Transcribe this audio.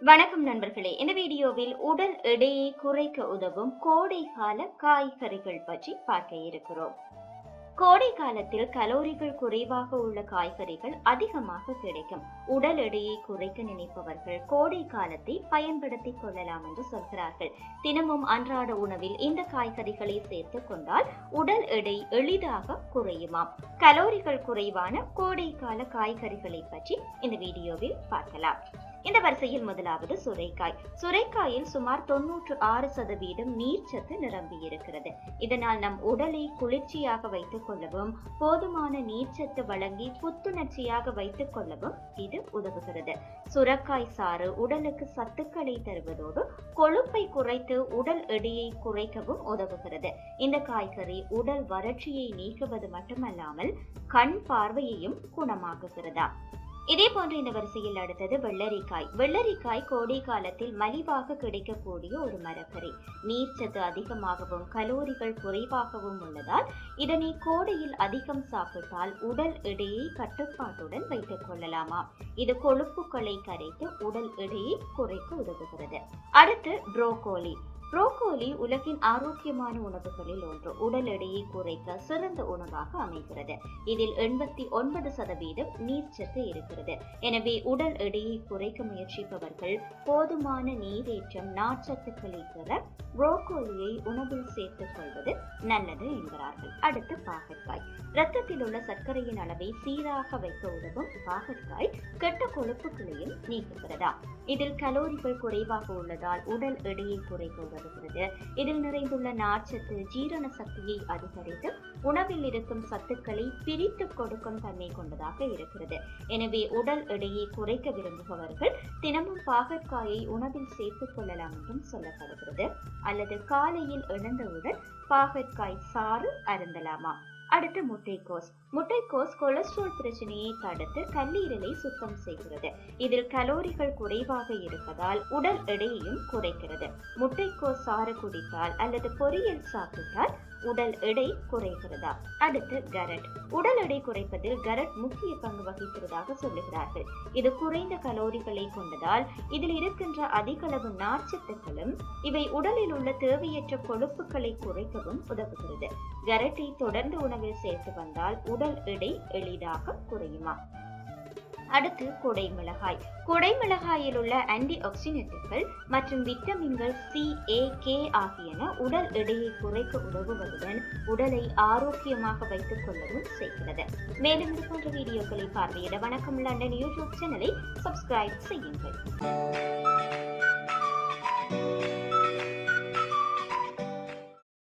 வணக்கம் நண்பர்களே. இந்த வீடியோவில் உடல் எடையை குறைக்க உதவும் கோடை கால காய்கறிகள் பற்றி பார்க்க இருக்கிறோம். கோடை காலத்தில் கலோரிகள் குறைவாக உள்ள காய்கறிகள் அதிகமாக கிடைக்கும். உடல் எடையை குறைக்க நினைப்பவர்கள் கோடை காலத்தை பயன்படுத்திக் கொள்ளலாம் என்று சொல்கிறார்கள். தினமும் அன்றாட உணவில் இந்த காய்கறிகளை சேர்த்துக் கொண்டால் உடல் எடை எளிதாக குறையுமாம். கலோரிகள் குறைவான கோடை கால காய்கறிகளை பற்றி இந்த வீடியோவில் பார்க்கலாம். இந்த வரிசையில் முதலாவது சுரைக்காய். சுரைக்காயில் சுமார் 96% நீர்ச்சத்து நிரம்பி இருக்கிறது. இதனால் நம் உடலை குளிர்ச்சியாக வைத்துக் கொள்ளவும் போதுமான நீர்ச்சத்து வழங்கி புத்துணர்ச்சியாக வைத்துக் கொள்ளவும் இது உதவுகிறது. சுரைக்காய் சாறு உடலுக்கு சத்துக்களை தருவதோடு கொழுப்பை குறைத்து உடல் எடையை குறைக்கவும் உதவுகிறது. இந்த காய்கறி உடல் வறட்சியை நீக்குவது மட்டுமல்லாமல் கண் பார்வையையும் குணமாக்குகிறதா. இதே போன்று இந்த வரிசையில் அடுத்தது வெள்ளரிக்காய். வெள்ளரிக்காய் கோடை காலத்தில் மலிவாக கிடைக்கக்கூடிய ஒரு மரக்கறி. நீர்ச்சத்து அதிகமாகவும் கலோரிகள் குறைவாகவும் உள்ளதால் இதனை கோடையில் அதிகம் சாப்பிட்டால் உடல் எடையை கட்டுப்பாட்டுடன் வைத்துக் கொள்ளலாமா. இது கொழுப்புகளை கரைத்து உடல் எடையை குறைக்க உதவுகிறது. அடுத்து புரோக்கோலி. புரோக்கோலி உலகின் ஆரோக்கியமான உணவுகளில் ஒன்று. உடல் எடையை குறைக்க சிறந்த உணவாக அமைகிறது. இதில் 89% நீர்ச்சத்து இருக்கிறது. எனவே உடல் எடையை குறைக்க முயற்சிப்பவர்கள் போதுமான நீரேற்றம் நார்ச்சத்துக்களை பெற புரோக்கோலியை உணவில் சேர்த்துக் கொள்வது நல்லது என்கிறார்கள். அடுத்து பாகற்காய். இரத்தத்தில் உள்ள சர்க்கரையின் அளவை சீராக வைக்க உதவும் பாகற்காய் கெட்ட கொழுப்புகளையும் நீக்குகிறதா. இதில் கலோரிகள் குறைவாக உள்ளதால் உடல் எடையை குறைக்க உதவுகிறது. இதில் நிறைந்துள்ள நார்ச்சத்து ஜீரண சக்தியை அதிகரித்து உணவில் இருக்கும் சத்துக்களை பிரித்து கொடுக்கும் தன்மை கொண்டதாக இருக்கிறது. எனவே உடல் எடையை குறைக்க விரும்புபவர்கள் தினமும் பாகற்காயை உணவில் சேர்த்துக் கொள்ளலாம் என்றும் சொல்லப்படுகிறது. அல்லது காலையில் எழுந்தவுடன் பாகற்காய் சாறு அருந்தலாமா. அடுத்து முட்டைக்கோஸ். முட்டைக்கோஸ் கொலஸ்ட்ரால் பிரச்சனையை தடுத்து கல்லீரலை சுத்தம் செய்கிறது. இதில் கலோரிகள் குறைவாக இருப்பதால் உடல் எடையையும் குறைக்கிறது. முட்டைக்கோஸ் சாறு குடித்தால் அல்லது பொரியல் சாப்பிட்டால் உடல் எடை குறைகிறதா. அடுத்து கரட். உடல் எடை குறைப்பதில் கரட் முக்கிய பங்கு வகிக்கிறதாக சொல்லுகிறார்கள். இது குறைந்த கலோரிகளை கொண்டதால் இதில் இருக்கின்ற அதிக அளவு நார்ச்சத்துக்களும் இவை உடலில் உள்ள தேவையற்ற கொழுப்புகளை குறைக்கவும் உதவுகிறது. கரட்டை தொடர்ந்து உணவில் சேர்த்து வந்தால் உடல் எடை எளிதாக குறையுமா. அடுத்து குடைமிளகாய். குடைமிளகாயில் உள்ள ஆன்டி ஆக்சிடென்ட்கள் மற்றும் விட்டமின்கள் C, A, K ஆகியன உடல் எடையை குறைக்க உதவுவதுடன் உடலை ஆரோக்கியமாக வைத்துக் கொள்ளவும் செய்கிறது. மேலும் இது போன்ற வீடியோக்களை பார்வையிட வணக்கம் லண்டன் யூடியூப் சேனலை சப்ஸ்கிரைப் செய்யுங்கள்.